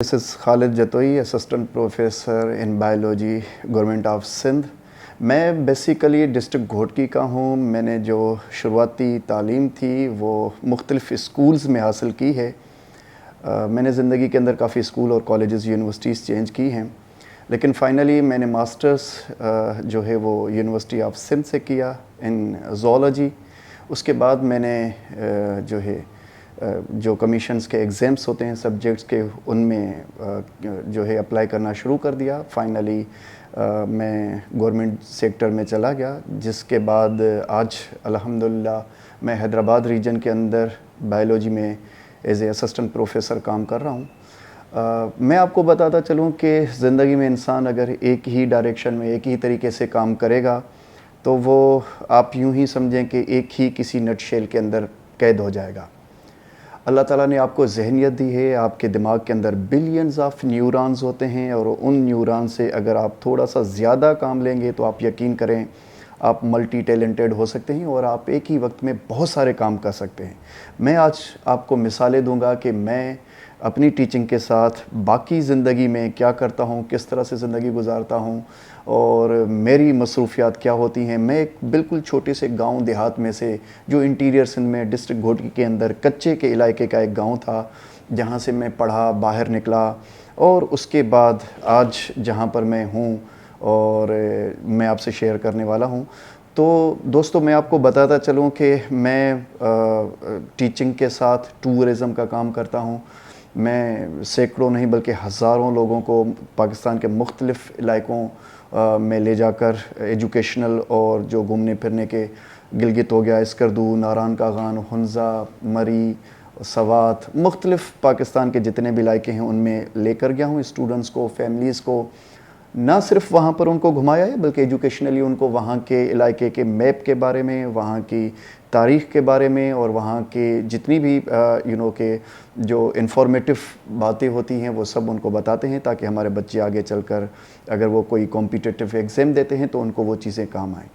This is Khalid Jatoi, Assistant Professor in Biology, Government of Sindh. मैं basically district Ghotki का हूँ. मैंने जो शुरुआती तालीम थी वो मुख्तलिफ़ स्कूल्स में हासिल की है. मैंने ज़िंदगी के अंदर काफ़ी स्कूल और कॉलेजेस यूनिवर्सिटीज़ चेंज की हैं, लेकिन फ़ाइनली मैंने मास्टर्स जो है वो यूनिवर्सिटी ऑफ सिंध से किया इन ज़ूलॉजी. उसके बाद मैंने जो है जो कमीशंस के एग्ज़ाम्स होते हैं सब्जेक्ट्स के, उनमें जो है अप्लाई करना शुरू कर दिया. फाइनली मैं गवर्नमेंट सेक्टर में चला गया, जिसके बाद आज अल्हम्दुलिल्लाह मैं हैदराबाद रीजन के अंदर बायोलॉजी में एज ए असिस्टेंट प्रोफेसर काम कर रहा हूँ. मैं आपको बताता चलूँ कि ज़िंदगी में इंसान अगर एक ही डायरेक्शन में एक ही तरीके से काम करेगा तो वो आप यूँ ही समझें कि एक ही किसी नटशेल के अंदर कैद हो जाएगा. अल्लाह ताला ने आपको ज़हनियत दी है, आपके दिमाग के अंदर बिलियंस ऑफ न्यूरॉन्स होते हैं और उन न्यूरॉन से अगर आप थोड़ा सा ज़्यादा काम लेंगे तो आप यकीन करें आप मल्टी टैलेंटेड हो सकते हैं और आप एक ही वक्त में बहुत सारे काम कर सकते हैं. मैं आज आपको मिसालें दूंगा कि मैं अपनी टीचिंग के साथ बाकी ज़िंदगी में क्या करता हूँ, किस तरह से ज़िंदगी गुजारता हूँ और मेरी मसरूफ़ियात क्या होती हैं. मैं एक बिल्कुल छोटे से गांव देहात में से, जो इंटीरियर सिंध में डिस्ट्रिक्ट घोटकी के अंदर कच्चे के इलाके का एक गांव था, जहाँ से मैं पढ़ा, बाहर निकला और उसके बाद आज जहाँ पर मैं हूँ और मैं आपसे शेयर करने वाला हूँ. तो दोस्तों, मैं आपको बताता चलूँ कि मैं टीचिंग के साथ टूरिज़म का काम करता हूँ. मैं सैकड़ों नहीं बल्कि हज़ारों लोगों को पाकिस्तान के मुख्तलिफ़ इलाकों में ले जाकर एजुकेशनल और जो घूमने फिरने के, गिलगित हो गया, स्कर्दू, नारान कागान, हुंज़ा, मरी, सवात, मुख्तलिफ़ पाकिस्तान के जितने भी इलाके हैं उनमें लेकर गया हूँ स्टूडेंट्स को, फैमिलीज़ को. ना सिर्फ वहाँ पर उनको घुमाया है बल्कि एजुकेशनली उनको वहाँ के इलाके के मैप के बारे में, वहाँ की तारीख़ के बारे में और वहाँ के जितनी भी के जो इन्फॉर्मेटिव बातें होती हैं वो सब उनको बताते हैं, ताकि हमारे बच्चे आगे चलकर अगर वो कोई कॉम्पिटिटिव एग्ज़ाम देते हैं तो उनको वो चीज़ें काम आएँ.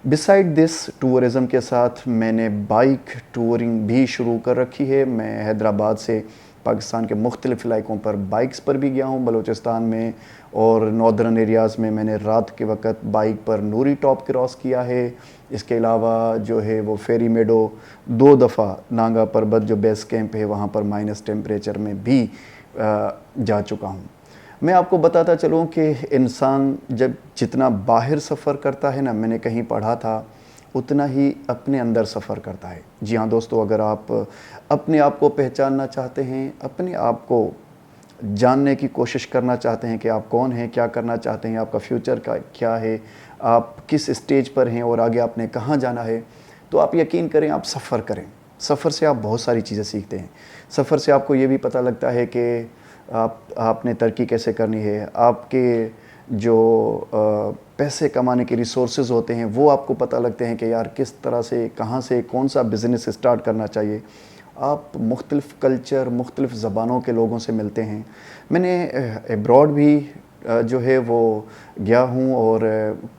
बिसाइड दिस टूरिज़म के साथ मैंने बाइक टूरिंग भी शुरू कर रखी है. मैं हैदराबाद से पाकिस्तान के मुख्तलिफ़ इलाकों पर बाइक्स पर भी गया हूँ. बलूचिस्तान में और नॉर्दर्न एरियाज़ में मैंने रात के वक्त बाइक पर नूरी टॉप क्रॉस किया है. इसके अलावा जो है वो फेरी मेडो 2 दफ़ा, नांगा पर्वत जो बेस कैंप है वहाँ पर माइनस टेम्परेचर में भी जा चुका हूँ. मैं आपको बताता चलूँ कि इंसान जब जितना बाहर सफ़र करता है ना, मैंने कहीं पढ़ा था, उतना ही अपने अंदर सफ़र करता है. जी हाँ दोस्तों, अगर आप अपने आप को पहचानना चाहते हैं, अपने आप को जानने की कोशिश करना चाहते हैं कि आप कौन हैं, क्या करना चाहते हैं, आपका फ्यूचर का क्या है, आप किस स्टेज पर हैं और आगे आपने कहाँ जाना है, तो आप यकीन करें आप सफ़र करें. सफ़र से आप बहुत सारी चीज़ें सीखते हैं. सफ़र से आपको ये भी पता लगता है कि आपने तरक्की कैसे करनी है. आपके जो पैसे कमाने के रिसोर्सेज होते हैं वो आपको पता लगते हैं कि यार किस तरह से, कहाँ से, कौन सा बिज़नेस स्टार्ट करना चाहिए. आप मुख्तलिफ़ कल्चर, मुख्तलिफ़ ज़बानों के लोगों से मिलते हैं. मैंने एब्रॉड भी जो है वो गया हूँ और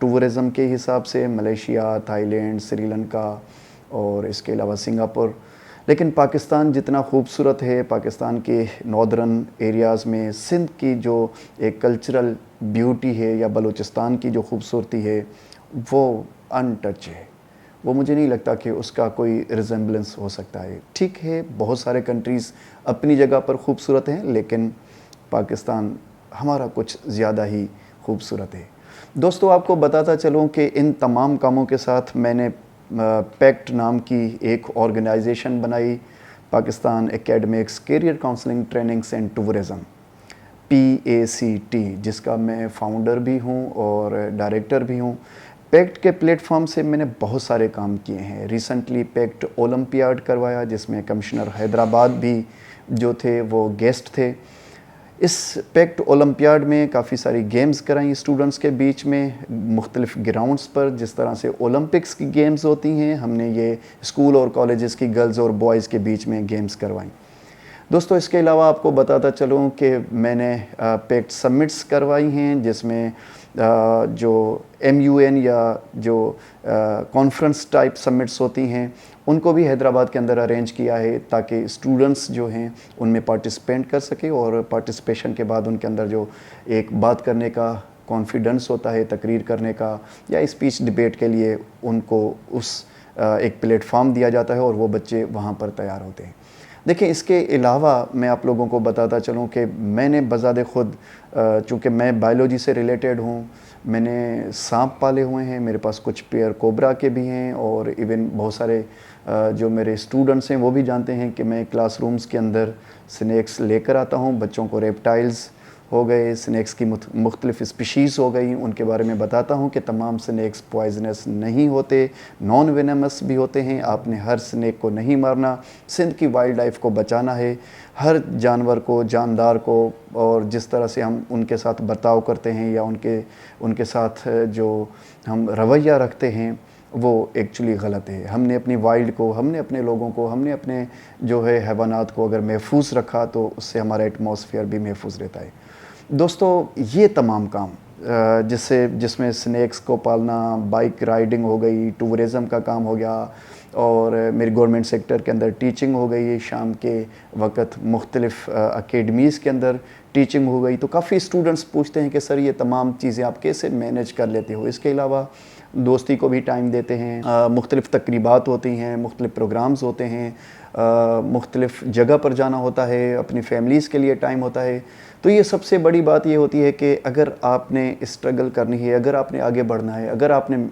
टूरिज़म के हिसाब से मलेशिया, थाईलैंड, श्रीलंका और इसके अलावा सिंगापुर. लेकिन पाकिस्तान जितना खूबसूरत है, पाकिस्तान के नॉर्दर्न एरियाज़ में सिंध की जो एक कल्चरल ब्यूटी है या बलूचिस्तान की जो खूबसूरती है वो अनटच है. वो मुझे नहीं लगता कि उसका कोई रिजेम्बलेंस हो सकता है. ठीक है, बहुत सारे कंट्रीज़ अपनी जगह पर खूबसूरत हैं, लेकिन पाकिस्तान हमारा कुछ ज़्यादा ही खूबसूरत है. दोस्तों, आपको बताता चलूँ कि इन तमाम कामों के साथ मैंने पैक्ट नाम की एक ऑर्गेनाइजेशन बनाई, Pakistan academics career counselling trainings and tourism, PACT, जिसका मैं फाउंडर भी हूँ और डायरेक्टर भी हूँ. पैक्ट के प्लेटफॉर्म से मैंने बहुत सारे काम किए हैं. रिसेंटली पैक्ट ओलंपियाड करवाया, जिसमें कमिश्नर हैदराबाद भी जो थे वो गेस्ट थे. इस पैक्ट ओलंपियाड में काफ़ी सारी गेम्स कराई स्टूडेंट्स के बीच में, मुख्तलिफ़ ग्राउंड्स पर. जिस तरह से ओलंपिक्स की गेम्स होती हैं, हमने ये स्कूल और कॉलेजेस की गर्ल्स और बॉयज़ के बीच में गेम्स करवाई. दोस्तों, इसके अलावा आपको बताता चलूँ कि मैंने पैक्ट समिट्स करवाई हैं, जिसमें जो MUN या जो कॉन्फ्रेंस टाइप समिट्स होती हैं उनको भी हैदराबाद के अंदर अरेंज किया है ताकि स्टूडेंट्स जो हैं उनमें पार्टिसिपेट कर सके और पार्टिसिपेशन के बाद उनके अंदर जो एक बात करने का कॉन्फिडेंस होता है, तकरीर करने का या स्पीच डिबेट के लिए उनको उस एक प्लेटफॉर्म दिया जाता है और वो बच्चे वहाँ पर तैयार होते हैं। देखिए, इसके अलावा मैं आप लोगों को बताता चलूँ कि मैंने बज़ाद ख़ुद चूँकि मैं बायोलॉजी से रिलेटेड हूँ, मैंने सांप पाले हुए हैं, मेरे पास कुछ पेयर कोबरा के भी हैं और इवन बहुत सारे जो मेरे स्टूडेंट्स हैं वो भी जानते हैं कि मैं क्लासरूम्स के अंदर स्नैक्स लेकर आता हूँ। बच्चों को रेप्टाइल्स हो गए, स्नैक्स की मुख्तलिफ़ स्पीशीज़ हो गई, उनके बारे में बताता हूँ कि तमाम स्नैक्स पॉइजनस नहीं होते, नॉन वेनमस भी होते हैं। आपने हर स्नैक को नहीं मारना, सिंध की वाइल्ड लाइफ को बचाना है, हर जानवर को, जानदार को, और जिस तरह से हम उनके साथ बर्ताव करते हैं या उनके साथ जो हम रवैया रखते हैं वो एक्चुअली गलत है। हमने अपनी वाइल्ड को, हमने अपने लोगों को, हमने अपने जो है हैवानात को अगर महफूज रखा तो उससे हमारा एटमॉस्फेयर भी महफूज रहता है। दोस्तों, ये तमाम काम जिसमें स्नैक्स को पालना, बाइक राइडिंग हो गई, टूरिज़म का काम हो गया और मेरी गवर्नमेंट सेक्टर के अंदर टीचिंग हो गई, शाम के वक्त मुख्तलिफ़ अकेडमीज़ के अंदर टीचिंग हो गई। तो काफ़ी स्टूडेंट्स पूछते हैं कि सर ये तमाम चीज़ें आप कैसे मैनेज कर लेते हो। इसके अलावा दोस्ती को भी टाइम देते हैं, मुख्तलिफ़ तकरीबात होती हैं, मुख्तलिफ़ प्रोग्राम्स होते हैं, मुख्तलिफ़ जगह पर जाना होता है, अपनी फैमिलीज़ के लिए टाइम होता है। तो ये सबसे बड़ी बात ये होती है कि अगर आपने स्ट्रगल करनी है, अगर आपने आगे बढ़ना है, अगर आपने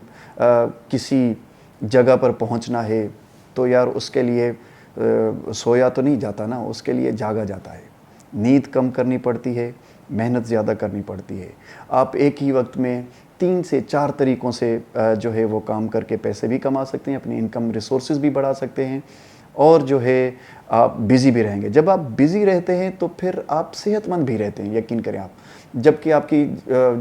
किसी जगह पर पहुंचना है तो यार उसके लिए सोया तो नहीं जाता ना, उसके लिए जागा जाता है। नींद कम करनी पड़ती है, मेहनत ज़्यादा करनी पड़ती है। आप एक ही वक्त में 3 से 4 तरीक़ों से जो है वो काम करके पैसे भी कमा सकते हैं, अपनी इनकम रिसोर्सेज भी बढ़ा सकते हैं और जो है आप बिज़ी भी रहेंगे। जब आप बिज़ी रहते हैं तो फिर आप सेहतमंद भी रहते हैं, यकीन करें आप। जबकि आपकी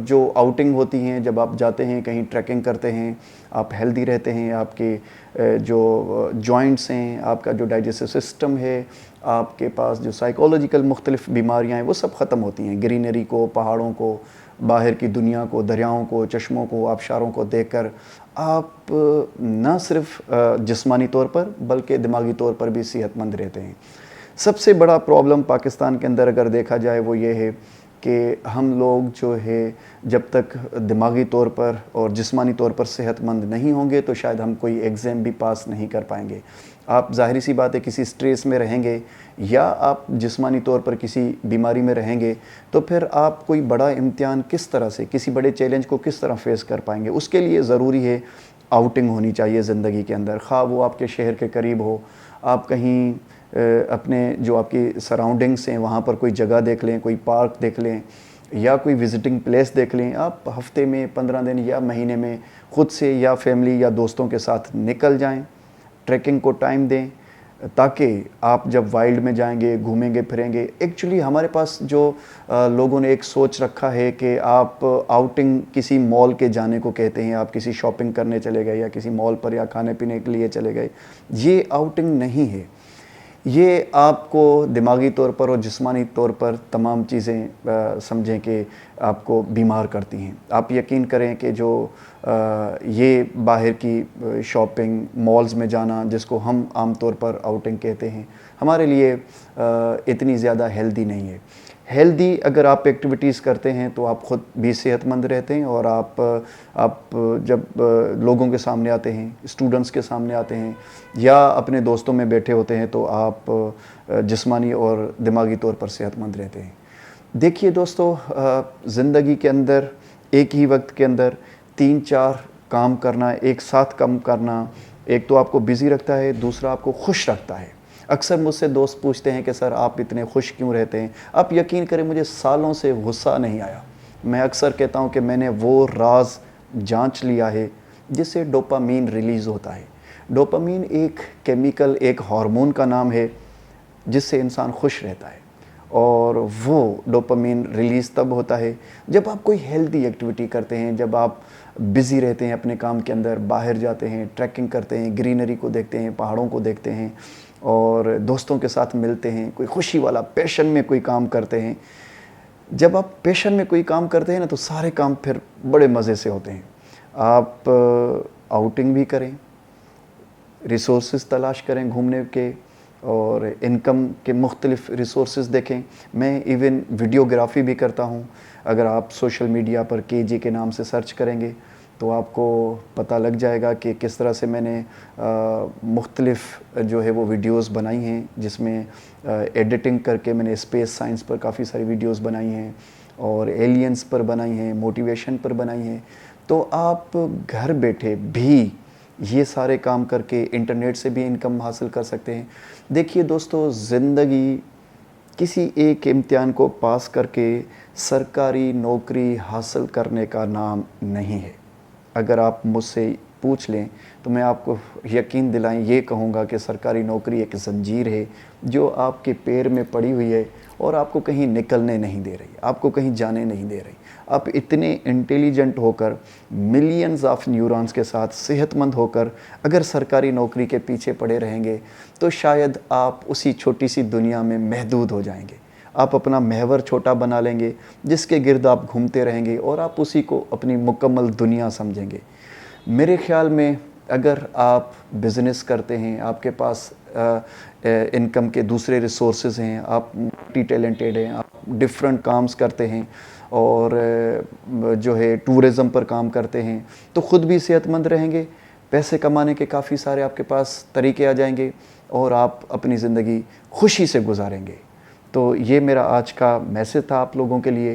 जो आउटिंग होती हैं, जब आप जाते हैं कहीं ट्रैकिंग करते हैं, आप हेल्दी रहते हैं, आपके जो जॉइंट्स हैं, आपका जो डाइजेस्टिव सिस्टम है, आपके पास जो साइकोलॉजिकल मुख्तलिफ़ बीमारियाँ हैं वो सब ख़त्म होती हैं। ग्रीनरी को, पहाड़ों को, बाहर की दुनिया को, दरियाओं को, चश्मों को, आबशारों को देखकर आप न सिर्फ जिस्मानी तौर पर बल्कि दिमागी तौर पर भी सेहतमंद रहते हैं। सबसे बड़ा प्रॉब्लम पाकिस्तान के अंदर अगर देखा जाए वो ये है कि हम लोग जो है जब तक दिमागी तौर पर और जिस्मानी तौर पर सेहतमंद नहीं होंगे तो शायद हम कोई एग्ज़ाम भी पास नहीं कर पाएंगे। आप ज़ाहिरी सी बात है किसी स्ट्रेस में रहेंगे या आप जिस्मानी तौर पर किसी बीमारी में रहेंगे तो फिर आप कोई बड़ा इम्तिहान किस तरह से, किसी बड़े चैलेंज को किस तरह फेस कर पाएंगे। उसके लिए ज़रूरी है आउटिंग होनी चाहिए ज़िंदगी के अंदर, ख़्वाह वो आपके शहर के करीब हो, आप कहीं अपने जो आपकी सराउंडिंग्स हैं वहाँ पर कोई जगह देख लें, कोई पार्क देख लें या कोई विज़िटिंग प्लेस देख लें। आप हफ़्ते में 15 दिन या महीने में ख़ुद से या फैमिली या दोस्तों के साथ निकल जाएं, ट्रैकिंग को टाइम दें ताकि आप जब वाइल्ड में जाएंगे, घूमेंगे फिरेंगे। एक्चुअली हमारे पास जो लोगों ने एक सोच रखा है कि आप आउटिंग किसी मॉल के जाने को कहते हैं, आप किसी शॉपिंग करने चले गए या किसी मॉल पर या खाने पीने के लिए चले गए, ये आउटिंग नहीं है। ये आपको दिमागी तौर पर और जिस्मानी तौर पर तमाम चीज़ें समझें कि आपको बीमार करती हैं। आप यकीन करें कि जो ये बाहर की शॉपिंग, मॉल्स में जाना जिसको हम आम तौर पर आउटिंग कहते हैं, हमारे लिए इतनी ज़्यादा हेल्दी नहीं है। हेल्दी अगर आप एक्टिविटीज़ करते हैं तो आप ख़ुद भी सेहतमंद रहते हैं और आप जब लोगों के सामने आते हैं, स्टूडेंट्स के सामने आते हैं या अपने दोस्तों में बैठे होते हैं तो आप जिस्मानी और दिमागी तौर पर सेहतमंद रहते हैं। देखिए दोस्तों, ज़िंदगी के अंदर एक ही वक्त के अंदर 3-4 काम करना, एक साथ काम करना, एक तो आपको बिज़ी रखता है, दूसरा आपको खुश रखता है। अक्सर मुझसे दोस्त पूछते हैं कि सर आप इतने खुश क्यों रहते हैं। आप यकीन करें मुझे सालों से गुस्सा नहीं आया। मैं अक्सर कहता हूं कि मैंने वो राज जांच लिया है जिससे डोपामीन रिलीज़ होता है। डोपामीन एक केमिकल, एक हार्मोन का नाम है जिससे इंसान खुश रहता है और वो डोपामीन रिलीज़ तब होता है जब आप कोई हेल्दी एक्टिविटी करते हैं, जब आप बिज़ी रहते हैं अपने काम के अंदर, बाहर जाते हैं, ट्रैकिंग करते हैं, ग्रीनरी को देखते हैं, पहाड़ों को देखते हैं और दोस्तों के साथ मिलते हैं, कोई खुशी वाला पैशन में कोई काम करते हैं। جب آپ پیشن میں کوئی کام کرتے ہیں نا تو سارے کام پھر بڑے مزے سے ہوتے ہیں. آپ آؤٹنگ بھی کریں, ریسورسز تلاش کریں گھومنے کے, اور انکم کے مختلف ریسورسز دیکھیں. میں ایون ویڈیوگرافی بھی کرتا ہوں. اگر آپ سوشل میڈیا پر KJ کے نام سے سرچ کریں گے تو آپ کو پتہ لگ جائے گا کہ کس طرح سے میں نے مختلف جو ہے وہ ویڈیوز بنائی ہیں, جس میں ایڈیٹنگ کر کے میں نے اسپیس سائنس پر کافی ساری ویڈیوز بنائی ہیں, اور ایلینز پر بنائی ہیں, موٹیویشن پر بنائی ہیں. تو آپ گھر بیٹھے بھی یہ سارے کام کر کے انٹرنیٹ سے بھی انکم حاصل کر سکتے ہیں. دیکھیے دوستو, زندگی کسی ایک امتحان کو پاس کر کے سرکاری نوکری حاصل کرنے کا نام نہیں ہے. اگر آپ مجھ سے پوچھ لیں تو میں آپ کو یقین دلائیں یہ کہوں گا کہ سرکاری نوکری ایک زنجیر ہے جو آپ کے پیر میں پڑی ہوئی ہے اور آپ کو کہیں نکلنے نہیں دے رہی, آپ کو کہیں جانے نہیں دے رہی. آپ اتنے انٹیلیجنٹ ہو کر, ملینز آف نیورونز کے ساتھ صحت مند ہو کر اگر سرکاری نوکری کے پیچھے پڑے رہیں گے تو شاید آپ اسی چھوٹی سی دنیا میں محدود ہو جائیں گے. آپ اپنا محور چھوٹا بنا لیں گے جس کے گرد آپ گھومتے رہیں گے اور آپ اسی کو اپنی مکمل دنیا سمجھیں گے. میرے خیال میں اگر آپ بزنس کرتے ہیں, آپ کے پاس انکم کے دوسرے ریسورسز ہیں, آپ ملٹی ٹیلنٹڈ ہیں, آپ ڈفرینٹ کامز کرتے ہیں اور جو ہے ٹورزم پر کام کرتے ہیں, تو خود بھی صحت مند رہیں گے, پیسے کمانے کے کافی سارے آپ کے پاس طریقے آ جائیں گے اور آپ اپنی زندگی خوشی سے گزاریں گے. تو یہ میرا آج کا میسج تھا آپ لوگوں کے لیے.